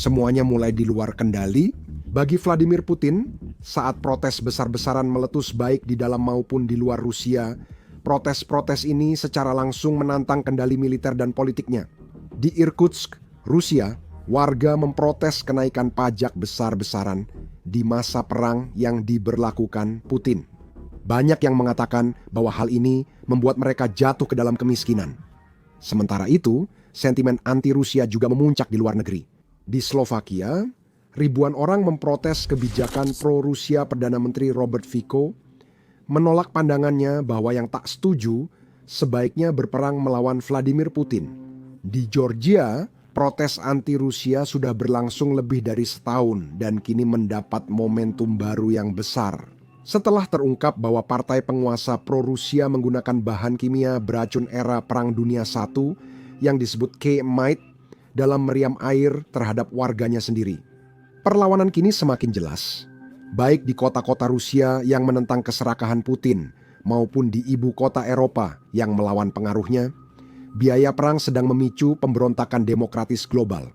Semuanya mulai di luar kendali. Bagi Vladimir Putin, saat protes besar-besaran meletus baik di dalam maupun di luar Rusia, protes-protes ini secara langsung menantang kendali militer dan politiknya. Di Irkutsk, Rusia, warga memprotes kenaikan pajak besar-besaran di masa perang yang diberlakukan Putin. Banyak yang mengatakan bahwa hal ini membuat mereka jatuh ke dalam kemiskinan. Sementara itu, sentimen anti-Rusia juga memuncak di luar negeri. Di Slovakia, ribuan orang memprotes kebijakan pro-Rusia Perdana Menteri Robert Fico, menolak pandangannya bahwa yang tak setuju sebaiknya berperang melawan Vladimir Putin. Di Georgia, protes anti-Rusia sudah berlangsung lebih dari setahun dan kini mendapat momentum baru yang besar. Setelah terungkap bahwa partai penguasa pro-Rusia menggunakan bahan kimia beracun era Perang Dunia I yang disebut K-Mite dalam meriam air terhadap warganya sendiri. Perlawanan kini semakin jelas, baik di kota-kota Rusia yang menentang keserakahan Putin maupun di ibu kota Eropa yang melawan pengaruhnya. Biaya perang sedang memicu pemberontakan demokratis global.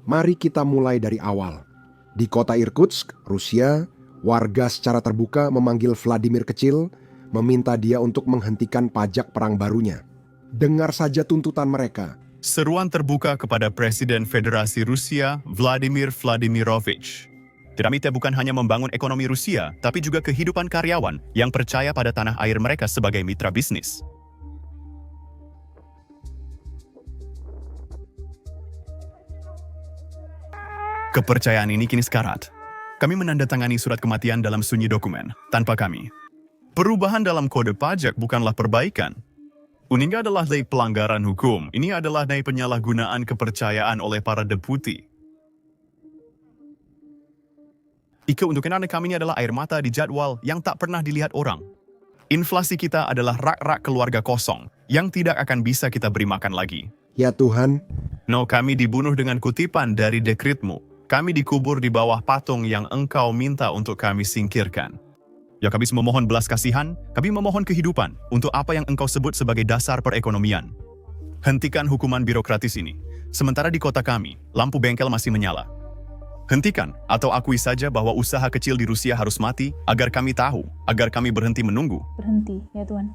Mari kita mulai dari awal. Di kota Irkutsk, Rusia, warga secara terbuka memanggil Vladimir Kecil, meminta dia untuk menghentikan pajak perang barunya. Dengar saja tuntutan mereka. Seruan terbuka kepada Presiden Federasi Rusia, Vladimir Vladimirovich. Dinamita bukan hanya membangun ekonomi Rusia, tapi juga kehidupan karyawan yang percaya pada tanah air mereka sebagai mitra bisnis. Kepercayaan ini kini sekarat. Kami menandatangani surat kematian dalam sunyi dokumen, tanpa kami. Perubahan dalam kode pajak bukanlah perbaikan. Ini adalah dari pelanggaran hukum. Ini adalah dari penyalahgunaan kepercayaan oleh para deputi. Keuntungan kami ini adalah air mata di jadwal yang tak pernah dilihat orang. Inflasi kita adalah rak-rak keluarga kosong yang tidak akan bisa kita beri makan lagi. Ya Tuhan, Kami dibunuh dengan kutipan dari dekretmu. Kami dikubur di bawah patung yang engkau minta untuk kami singkirkan. Ya kami memohon belas kasihan, kami memohon kehidupan untuk apa yang engkau sebut sebagai dasar perekonomian. Hentikan hukuman birokratis ini. Sementara di kota kami, lampu bengkel masih menyala. Hentikan atau akui saja bahwa usaha kecil di Rusia harus mati agar kami tahu, agar kami berhenti menunggu. Berhenti, ya Tuhan.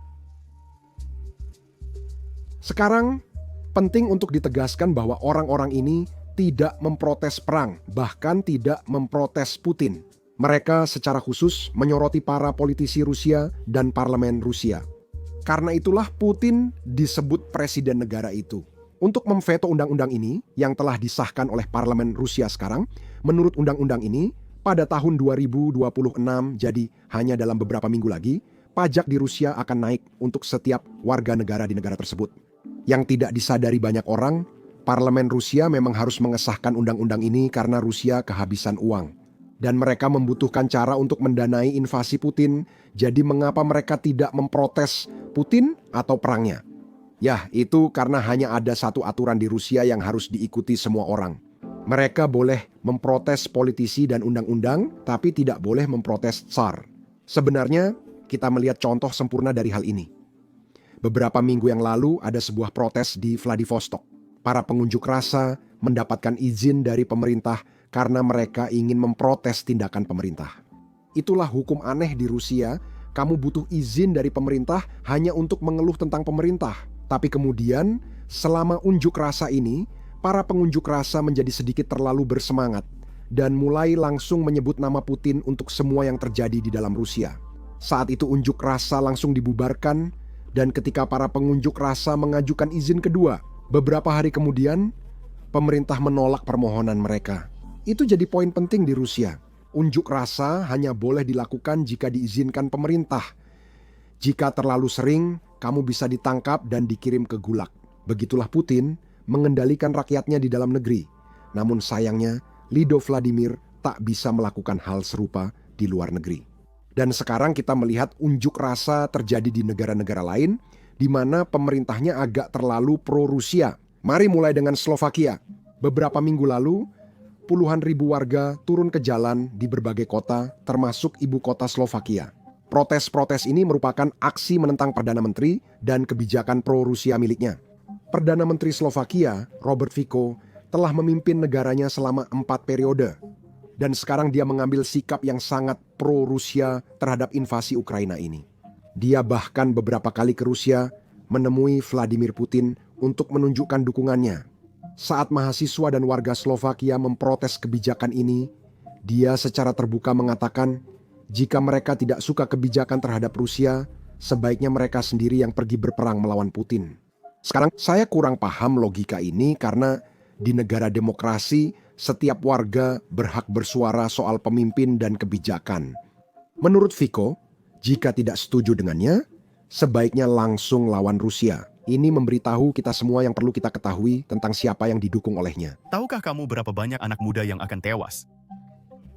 sekarang penting untuk ditegaskan bahwa orang-orang ini tidak memprotes perang, bahkan tidak memprotes Putin. Mereka secara khusus menyoroti para politisi Rusia dan parlemen Rusia. Karena itulah Putin disebut presiden negara itu. Untuk memveto undang-undang ini yang telah disahkan oleh parlemen Rusia sekarang, menurut undang-undang ini, pada tahun 2026, jadi hanya dalam beberapa minggu lagi, pajak di Rusia akan naik untuk setiap warga negara di negara tersebut. Yang tidak disadari banyak orang, parlemen Rusia memang harus mengesahkan undang-undang ini karena Rusia kehabisan uang. Dan mereka membutuhkan cara untuk mendanai invasi Putin, jadi mengapa mereka tidak memprotes Putin atau perangnya? Ya, itu karena hanya ada satu aturan di Rusia yang harus diikuti semua orang. Mereka boleh memprotes politisi dan undang-undang, tapi tidak boleh memprotes Tsar. Sebenarnya, kita melihat contoh sempurna dari hal ini. Beberapa minggu yang lalu ada sebuah protes di Vladivostok. Para pengunjuk rasa mendapatkan izin dari pemerintah karena mereka ingin memprotes tindakan pemerintah. Itulah hukum aneh di Rusia, kamu butuh izin dari pemerintah hanya untuk mengeluh tentang pemerintah. Tapi kemudian, selama unjuk rasa ini, para pengunjuk rasa menjadi sedikit terlalu bersemangat dan mulai langsung menyebut nama Putin untuk semua yang terjadi di dalam Rusia. Saat itu unjuk rasa langsung dibubarkan, dan ketika para pengunjuk rasa mengajukan izin kedua, beberapa hari kemudian, pemerintah menolak permohonan mereka. Itu jadi poin penting di Rusia. Unjuk rasa hanya boleh dilakukan jika diizinkan pemerintah. Jika terlalu sering, kamu bisa ditangkap dan dikirim ke gulag. Begitulah Putin mengendalikan rakyatnya di dalam negeri. Namun sayangnya, Lido Vladimir tak bisa melakukan hal serupa di luar negeri. Dan sekarang kita melihat unjuk rasa terjadi di negara-negara lain, di mana pemerintahnya agak terlalu pro-Rusia. Mari mulai dengan Slovakia. Beberapa minggu lalu, puluhan ribu warga turun ke jalan di berbagai kota, termasuk ibu kota Slovakia. Protes-protes ini merupakan aksi menentang Perdana Menteri dan kebijakan pro-Rusia miliknya. Perdana Menteri Slovakia, Robert Fico, telah memimpin negaranya selama 4 periode. Dan sekarang dia mengambil sikap yang sangat pro-Rusia terhadap invasi Ukraina ini. Dia bahkan beberapa kali ke Rusia menemui Vladimir Putin untuk menunjukkan dukungannya. Saat mahasiswa dan warga Slovakia memprotes kebijakan ini, dia secara terbuka mengatakan jika mereka tidak suka kebijakan terhadap Rusia, sebaiknya mereka sendiri yang pergi berperang melawan Putin. Sekarang saya kurang paham logika ini karena di negara demokrasi setiap warga berhak bersuara soal pemimpin dan kebijakan. Menurut Fico, jika tidak setuju dengannya, sebaiknya langsung lawan Rusia. Ini memberitahu kita semua yang perlu kita ketahui tentang siapa yang didukung olehnya. Tahukah kamu berapa banyak anak muda yang akan tewas?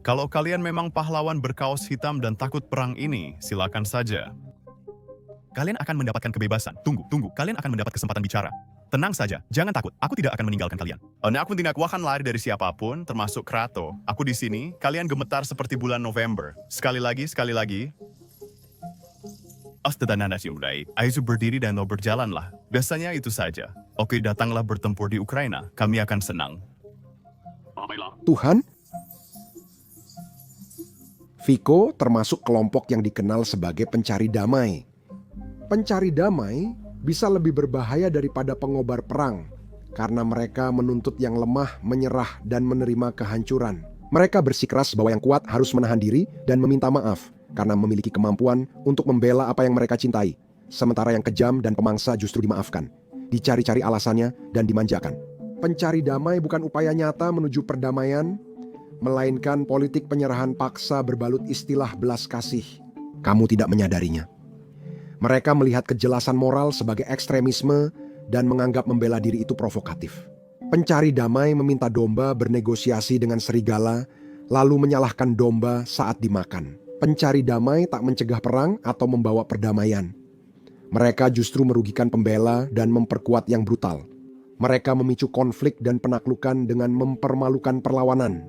Kalau kalian memang pahlawan berkaos hitam dan takut perang ini, silakan saja. Kalian akan mendapatkan kebebasan. Tunggu. Kalian akan mendapat kesempatan bicara. Tenang saja, jangan takut. Aku tidak akan meninggalkan kalian. Aku tidak akan lari dari siapapun, termasuk Krato. Aku di sini, kalian gemetar seperti bulan November. Sekali lagi. Ayo berdiri dan berjalanlah. Biasanya itu saja. Oke, datanglah bertempur di Ukraina. Kami akan senang. Tuhan, Fico termasuk kelompok yang dikenal sebagai pencari damai. Pencari damai bisa lebih berbahaya daripada pengobar perang karena mereka menuntut yang lemah menyerah dan menerima kehancuran. Mereka bersikeras bahwa yang kuat harus menahan diri dan meminta maaf karena memiliki kemampuan untuk membela apa yang mereka cintai. Sementara yang kejam dan pemangsa justru dimaafkan, dicari-cari alasannya dan dimanjakan. Pencari damai bukan upaya nyata menuju perdamaian, melainkan politik penyerahan paksa berbalut istilah belas kasih. Kamu tidak menyadarinya. Mereka melihat kejelasan moral sebagai ekstremisme dan menganggap membela diri itu provokatif. Pencari damai meminta domba bernegosiasi dengan serigala, lalu menyalahkan domba saat dimakan. Pencari damai tak mencegah perang atau membawa perdamaian. Mereka justru merugikan pembela dan memperkuat yang brutal. Mereka memicu konflik dan penaklukan dengan mempermalukan perlawanan.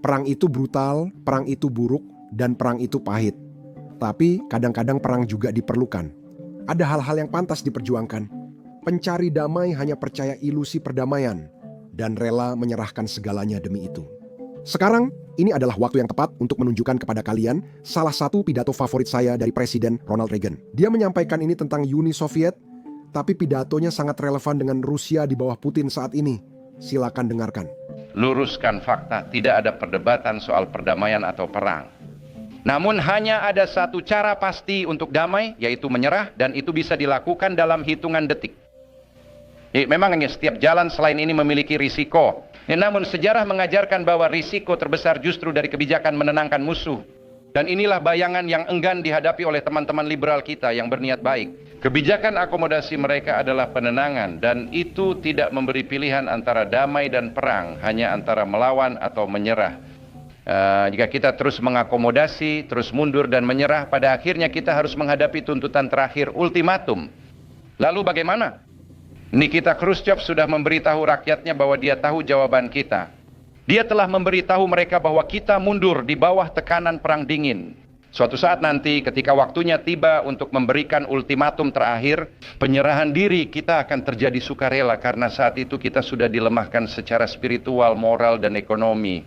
Perang itu brutal, perang itu buruk, dan perang itu pahit. Tapi kadang-kadang perang juga diperlukan. Ada hal-hal yang pantas diperjuangkan. Pencari damai hanya percaya ilusi perdamaian dan rela menyerahkan segalanya demi itu. Sekarang, ini adalah waktu yang tepat untuk menunjukkan kepada kalian salah satu pidato favorit saya dari Presiden Ronald Reagan. Dia menyampaikan ini tentang Uni Soviet, tapi pidatonya sangat relevan dengan Rusia di bawah Putin saat ini. Silakan dengarkan. Luruskan fakta, tidak ada perdebatan soal perdamaian atau perang. Namun hanya ada satu cara pasti untuk damai, yaitu menyerah, dan itu bisa dilakukan dalam hitungan detik. Memang setiap jalan selain ini memiliki risiko. Namun sejarah mengajarkan bahwa risiko terbesar justru dari kebijakan menenangkan musuh. Dan inilah bayangan yang enggan dihadapi oleh teman-teman liberal kita yang berniat baik. Kebijakan akomodasi mereka adalah penenangan, dan itu tidak memberi pilihan antara damai dan perang, hanya antara melawan atau menyerah. Jika kita terus mengakomodasi, terus mundur dan menyerah, pada akhirnya kita harus menghadapi tuntutan terakhir, ultimatum. Lalu bagaimana? Nikita Khrushchev sudah memberitahu rakyatnya bahwa dia tahu jawaban kita. Dia telah memberitahu mereka bahwa kita mundur di bawah tekanan perang dingin. Suatu saat nanti ketika waktunya tiba untuk memberikan ultimatum terakhir, penyerahan diri kita akan terjadi sukarela karena saat itu kita sudah dilemahkan secara spiritual, moral, dan ekonomi.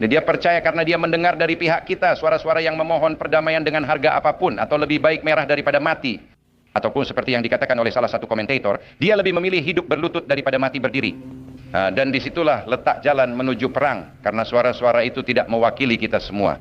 Dan dia percaya karena dia mendengar dari pihak kita suara-suara yang memohon perdamaian dengan harga apapun atau lebih baik merah daripada mati. Ataupun seperti yang dikatakan oleh salah satu komentator, dia lebih memilih hidup berlutut daripada mati berdiri. Dan disitulah letak jalan menuju perang, karena suara-suara itu tidak mewakili kita semua.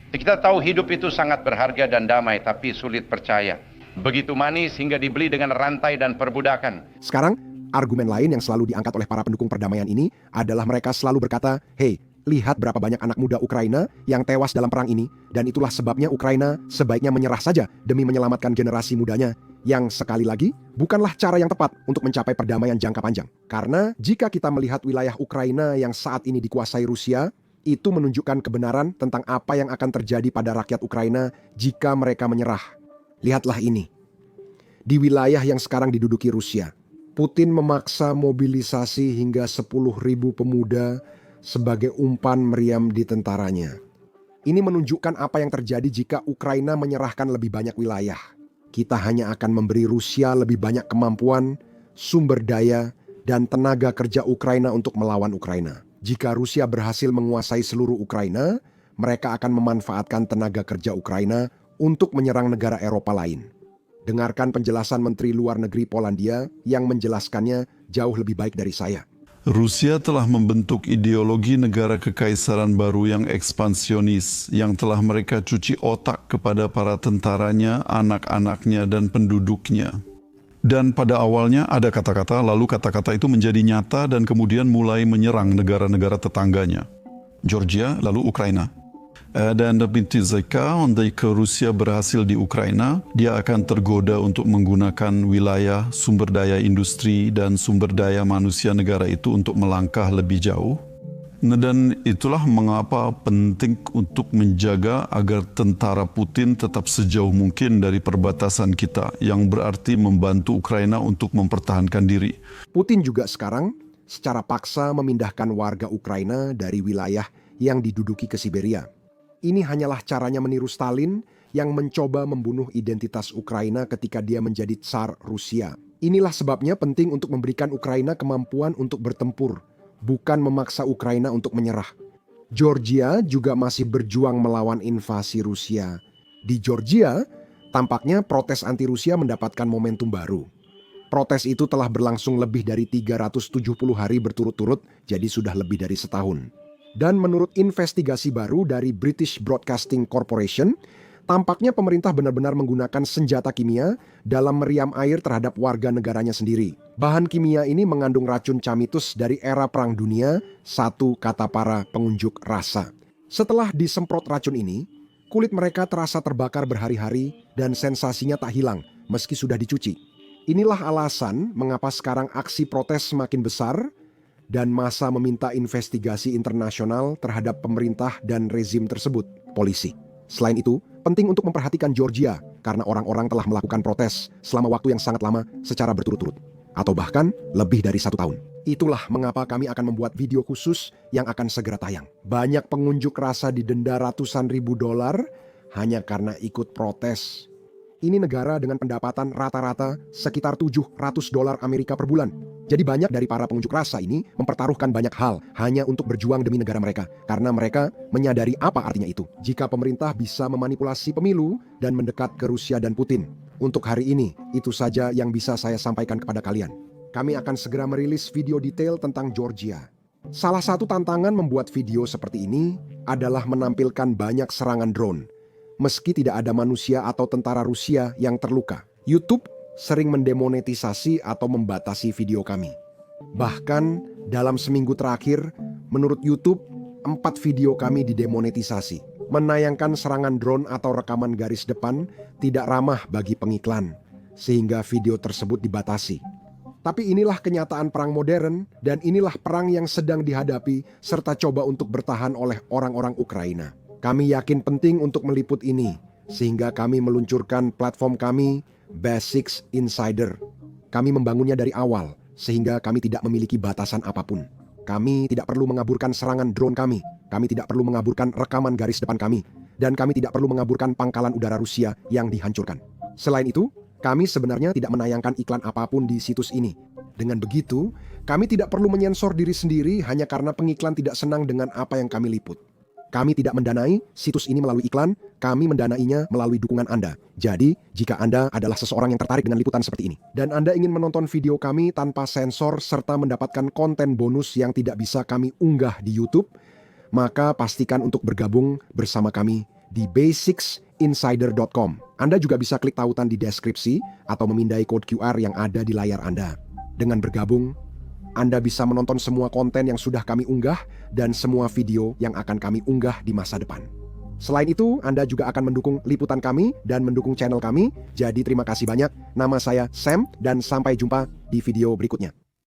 Kita tahu hidup itu sangat berharga dan damai, tapi sulit percaya. Begitu manis hingga dibeli dengan rantai dan perbudakan. Sekarang, argumen lain yang selalu diangkat oleh para pendukung perdamaian ini adalah mereka selalu berkata, "Hey, lihat berapa banyak anak muda Ukraina yang tewas dalam perang ini, dan itulah sebabnya Ukraina sebaiknya menyerah saja demi menyelamatkan generasi mudanya." Yang sekali lagi, bukanlah cara yang tepat untuk mencapai perdamaian jangka panjang. Karena jika kita melihat wilayah Ukraina yang saat ini dikuasai Rusia, itu menunjukkan kebenaran tentang apa yang akan terjadi pada rakyat Ukraina jika mereka menyerah. Lihatlah ini. Di wilayah yang sekarang diduduki Rusia, Putin memaksa mobilisasi hingga 10.000 pemuda sebagai umpan meriam di tentaranya. Ini menunjukkan apa yang terjadi jika Ukraina menyerahkan lebih banyak wilayah. Kita hanya akan memberi Rusia lebih banyak kemampuan, sumber daya, dan tenaga kerja Ukraina untuk melawan Ukraina. Jika Rusia berhasil menguasai seluruh Ukraina, mereka akan memanfaatkan tenaga kerja Ukraina untuk menyerang negara Eropa lain. Dengarkan penjelasan Menteri Luar Negeri Polandia yang menjelaskannya jauh lebih baik dari saya. Rusia telah membentuk ideologi negara kekaisaran baru yang ekspansionis, yang telah mereka cuci otak kepada para tentaranya, anak-anaknya, dan penduduknya. Dan pada awalnya ada kata-kata, lalu kata-kata itu menjadi nyata dan kemudian mulai menyerang negara-negara tetangganya. Georgia, lalu Ukraina. Dan jika Rusia berhasil di Ukraina, dia akan tergoda untuk menggunakan wilayah, sumber daya industri, dan sumber daya manusia negara itu untuk melangkah lebih jauh. Dan itulah mengapa penting untuk menjaga agar tentara Putin tetap sejauh mungkin dari perbatasan kita, yang berarti membantu Ukraina untuk mempertahankan diri. Putin juga sekarang secara paksa memindahkan warga Ukraina dari wilayah yang diduduki ke Siberia. Ini hanyalah caranya meniru Stalin yang mencoba membunuh identitas Ukraina ketika dia menjadi Tsar Rusia. Inilah sebabnya penting untuk memberikan Ukraina kemampuan untuk bertempur, bukan memaksa Ukraina untuk menyerah. Georgia juga masih berjuang melawan invasi Rusia. Di Georgia, tampaknya protes anti-Rusia mendapatkan momentum baru. Protes itu telah berlangsung lebih dari 370 hari berturut-turut, jadi sudah lebih dari setahun. Dan menurut investigasi baru dari British Broadcasting Corporation, tampaknya pemerintah benar-benar menggunakan senjata kimia dalam meriam air terhadap warga negaranya sendiri. Bahan kimia ini mengandung racun camitus dari era Perang Dunia I, kata para pengunjuk rasa. Setelah disemprot racun ini, kulit mereka terasa terbakar berhari-hari dan sensasinya tak hilang meski sudah dicuci. Inilah alasan mengapa sekarang aksi protes semakin besar dan massa meminta investigasi internasional terhadap pemerintah dan rezim tersebut, polisi. Selain itu, penting untuk memperhatikan Georgia karena orang-orang telah melakukan protes selama waktu yang sangat lama secara berturut-turut, atau bahkan lebih dari 1 tahun. Itulah mengapa kami akan membuat video khusus yang akan segera tayang. Banyak pengunjuk rasa didenda ratusan ribu dolar hanya karena ikut protes. Ini negara dengan pendapatan rata-rata sekitar $700 Amerika per bulan. Jadi banyak dari para pengunjuk rasa ini mempertaruhkan banyak hal hanya untuk berjuang demi negara mereka. Karena mereka menyadari apa artinya itu. Jika pemerintah bisa memanipulasi pemilu dan mendekat ke Rusia dan Putin. Untuk hari ini, itu saja yang bisa saya sampaikan kepada kalian. Kami akan segera merilis video detail tentang Georgia. Salah satu tantangan membuat video seperti ini adalah menampilkan banyak serangan drone. Meski tidak ada manusia atau tentara Rusia yang terluka. YouTube sering mendemonetisasi atau membatasi video kami. Bahkan dalam seminggu terakhir, menurut YouTube, 4 video kami didemonetisasi. Menayangkan serangan drone atau rekaman garis depan tidak ramah bagi pengiklan, sehingga video tersebut dibatasi. Tapi inilah kenyataan perang modern dan inilah perang yang sedang dihadapi serta coba untuk bertahan oleh orang-orang Ukraina. Kami yakin penting untuk meliput ini, sehingga kami meluncurkan platform kami, Basics Insider. Kami membangunnya dari awal, sehingga kami tidak memiliki batasan apapun. Kami tidak perlu mengaburkan serangan drone kami tidak perlu mengaburkan rekaman garis depan kami, dan kami tidak perlu mengaburkan pangkalan udara Rusia yang dihancurkan. Selain itu, kami sebenarnya tidak menayangkan iklan apapun di situs ini. Dengan begitu, kami tidak perlu menyensor diri sendiri hanya karena pengiklan tidak senang dengan apa yang kami liput. Kami tidak mendanai situs ini melalui iklan, kami mendanainya melalui dukungan Anda. Jadi, jika Anda adalah seseorang yang tertarik dengan liputan seperti ini, dan Anda ingin menonton video kami tanpa sensor serta mendapatkan konten bonus yang tidak bisa kami unggah di YouTube, maka pastikan untuk bergabung bersama kami di basicsinsider.com. Anda juga bisa klik tautan di deskripsi atau memindai kode QR yang ada di layar Anda. Dengan bergabung, Anda bisa menonton semua konten yang sudah kami unggah dan semua video yang akan kami unggah di masa depan. Selain itu, Anda juga akan mendukung liputan kami dan mendukung channel kami. Jadi terima kasih banyak. Nama saya Sam dan sampai jumpa di video berikutnya.